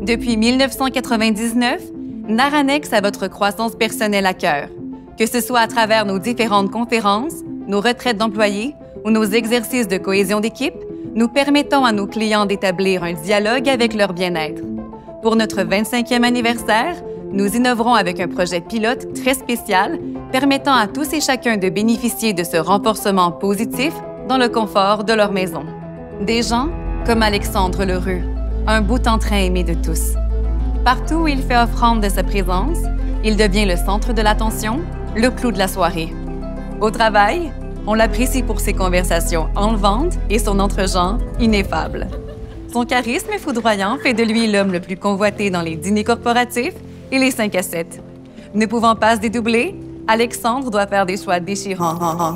Depuis 1999, Naranex a votre croissance personnelle à cœur. Que ce soit à travers nos différentes conférences, nos retraites d'employés ou nos exercices de cohésion d'équipe, nous permettons à nos clients d'établir un dialogue avec leur bien-être. Pour notre 25e anniversaire, nous innoverons avec un projet pilote très spécial permettant à tous et chacun de bénéficier de ce renforcement positif dans le confort de leur maison. Des gens comme Alexandre Lheureux, un bout en train aimé de tous. Partout où il fait offrande de sa présence, il devient le centre de l'attention, le clou de la soirée. Au travail, on l'apprécie pour ses conversations enlevantes et son entre-genre ineffable. Son charisme foudroyant fait de lui l'homme le plus convoité dans les dîners corporatifs et les 5 à 7. Ne pouvant pas se dédoubler, Alexandre doit faire des choix déchirants.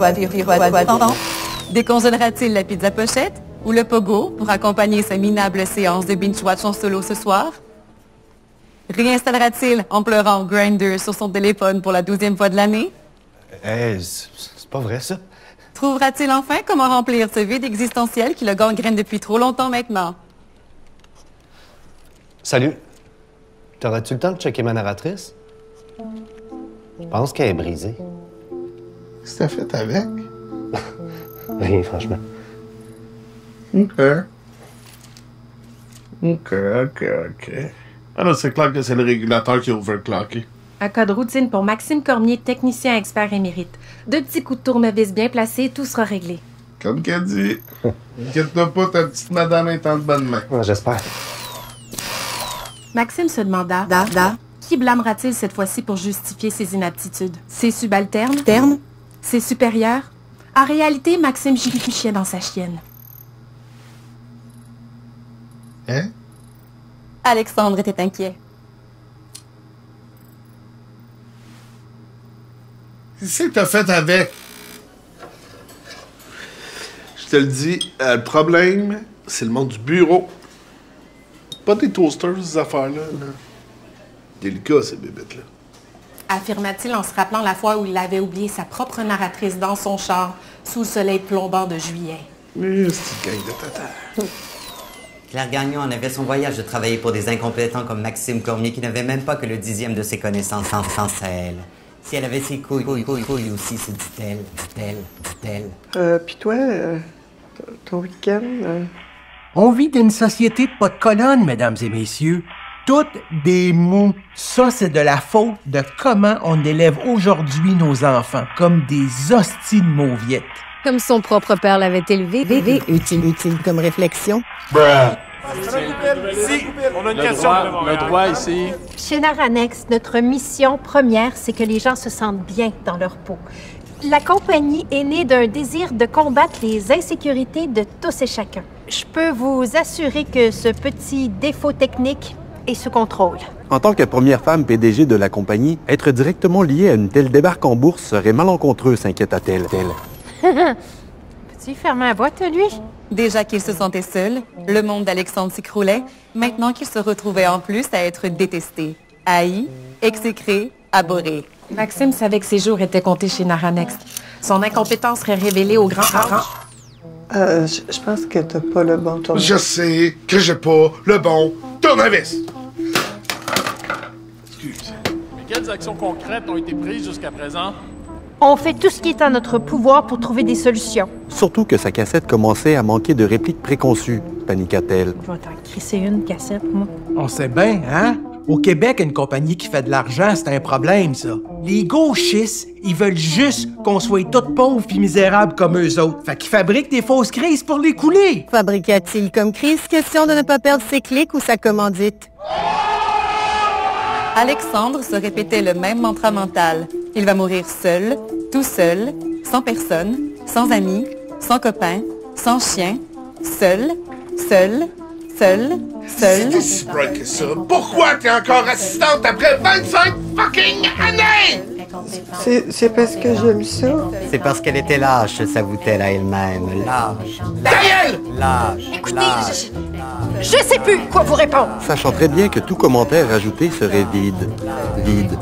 Décongélera-t-il la pizza pochette ou le pogo pour accompagner sa minable séance de binge-watch en solo ce soir? Réinstallera-t-il en pleurant Grindr sur son téléphone pour la 12e fois de l'année? C'est pas vrai, ça. Trouvera-t-il enfin comment remplir ce vide existentiel qui le gangrène depuis trop longtemps maintenant? Salut. T'aurais-tu le temps de checker ma narratrice? Je pense qu'elle est brisée. Qu'est-ce que t'as fait avec? Rien, franchement. OK. Ah non, c'est clair que c'est le régulateur qui a overclocké. Un code routine pour Maxime Cormier, technicien expert émérite. 2 petits coups de tournevis bien placés, tout sera réglé. Comme qu'elle dit. Inquiète-toi pas, ta petite madame est en bonne main. Ouais, j'espère. Maxime se demanda qui blâmera-t-il cette fois-ci pour justifier ses inaptitudes? Ses subalternes? Ses supérieurs? En réalité, Maxime giffichait dans sa chienne. Hein? Alexandre était inquiet. Qu'est-ce que t'as fait avec? Je te le dis, le problème, c'est le monde du bureau. Pas des toasters, ces affaires-là. Là. Délicat, ces bébites-là. Affirma-t-il en se rappelant la fois où il avait oublié sa propre narratrice dans son char sous le soleil plombant de juillet. Mais c'est une gang de tata. Claire Gagnon en avait son voyage de travailler pour des incompétents comme Maxime Cormier qui n'avait même pas que le 10e de ses connaissances en France à elle. Si elle avait ses couilles aussi, se dit-elle. Pis toi, ton week-end... On vit dans une société de pas de colonne, mesdames et messieurs. Toutes des mots. Ça, c'est de la faute de comment on élève aujourd'hui nos enfants, comme des hosties de mauviettes. Comme son propre père l'avait élevé. Utile comme réflexion. Si, on a une question. Le droit ici. Chez Naranex, notre mission première, c'est que les gens se sentent bien dans leur peau. La compagnie est née d'un désir de combattre les insécurités de tous et chacun. Je peux vous assurer que ce petit défaut technique est sous contrôle. En tant que première femme PDG de la compagnie, être directement liée à une telle débarque en bourse serait malencontreux, s'inquiéta-t-elle. Peux-tu fermer la boîte, lui? Déjà qu'il se sentait seul, le monde d'Alexandre s'écroulait, maintenant qu'il se retrouvait en plus à être détesté, haï, exécré, abhorré. Maxime savait que ses jours étaient comptés chez Naranex. Son incompétence serait révélée au grand parent. Je pense que t'as pas le bon tournevis. Je sais que j'ai pas le bon tournevis. Excuse. Mais quelles actions concrètes ont été prises jusqu'à présent? On fait tout ce qui est en notre pouvoir pour trouver des solutions. Surtout que sa cassette commençait à manquer de répliques préconçues, paniqua-t-elle. Je vais t'en crisser une cassette, moi. On sait bien, hein? Au Québec, une compagnie qui fait de l'argent, c'est un problème, ça. Les gauchistes, ils veulent juste qu'on soit tous pauvres puis misérables comme eux autres. Fait qu'ils fabriquent des fausses crises pour les couler. Fabriqua-t-il comme crise? Question de ne pas perdre ses clics ou sa commandite. Alexandre se répétait le même mantra mental. Il va mourir seul, tout seul, sans personne, sans amis, sans copains, sans chien, seul. C'est si bright que ça. Pourquoi t'es encore assistante après 25 fucking années? C'est parce que j'aime ça. C'est parce qu'elle était lâche, s'avoue-t-elle à elle-même. Lâche. Lâche. Écoutez, je sais plus quoi vous répondre. Sachant très bien que tout commentaire ajouté serait vide. Vide.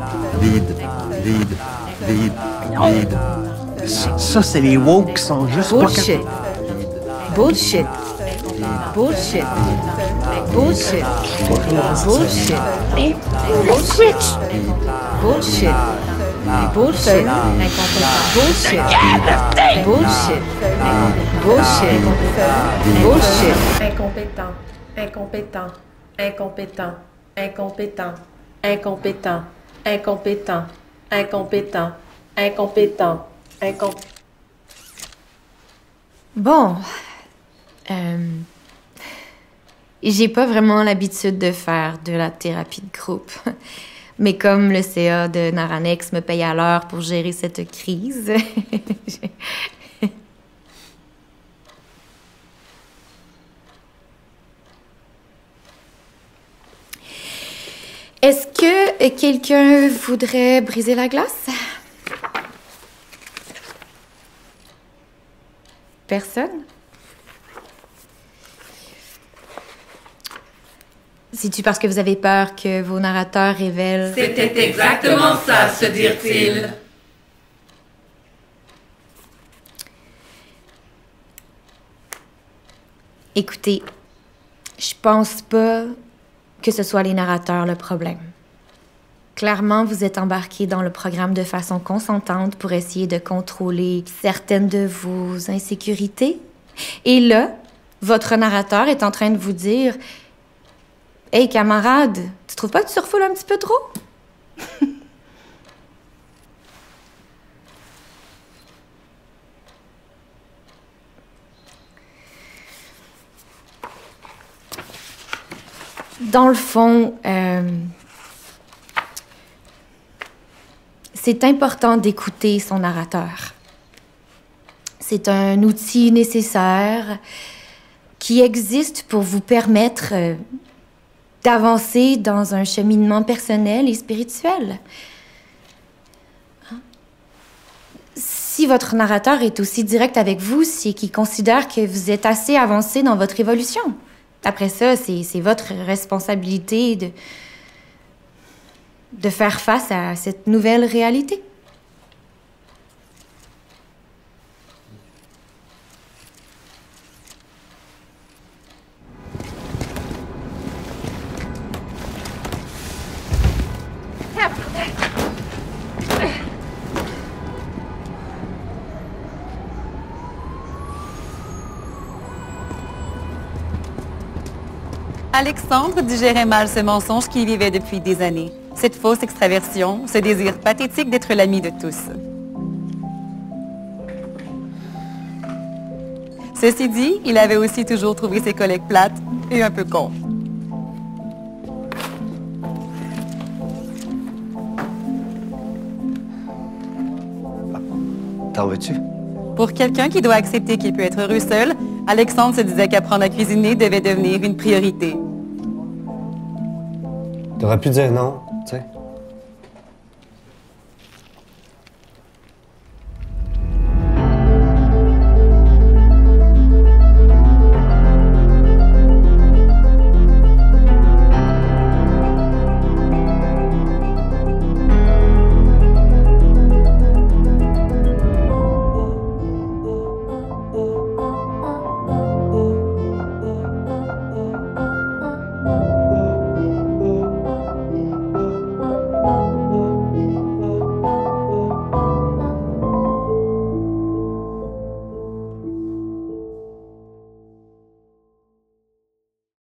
Ça, c'est les woke qui sont juste pas Bullshit. Bullshit. Bullshit. Bullshit. Bullshit. Bullshit. Bullshit. Bullshit. Bullshit. Bullshit. Bullshit. Bullshit. Incompétent. Incompétent. Incompétent. Incompétent. Incompétent. Incompétent. Incompétent. Incompétent. Incompétent. Bon. J'ai pas vraiment l'habitude de faire de la thérapie de groupe. Mais comme le CA de Naranex me paye à l'heure pour gérer cette crise... Est-ce que quelqu'un voudrait briser la glace? Personne? C'est-tu parce que vous avez peur que vos narrateurs révèlent... C'était exactement ça, se dire-t-il. Écoutez, je pense pas que ce soit les narrateurs le problème. Clairement, vous êtes embarqués dans le programme de façon consentante pour essayer de contrôler certaines de vos insécurités. Et là, votre narrateur est en train de vous dire « Hey, camarade, tu trouves pas que tu surfoules un petit peu trop? » Dans le fond, c'est important d'écouter son narrateur. C'est un outil nécessaire qui existe pour vous permettre d'avancer dans un cheminement personnel et spirituel. Si votre narrateur est aussi direct avec vous, c'est qu'il considère que vous êtes assez avancé dans votre évolution. Après ça, c'est votre responsabilité de faire face à cette nouvelle réalité. Alexandre digérait mal ce mensonge qu'il vivait depuis des années. Cette fausse extraversion, ce désir pathétique d'être l'ami de tous. Ceci dit, il avait aussi toujours trouvé ses collègues plates et un peu cons. T'en veux-tu? Pour quelqu'un qui doit accepter qu'il peut être heureux seul, Alexandre se disait qu'apprendre à cuisiner devait devenir une priorité. T'aurais pu dire non.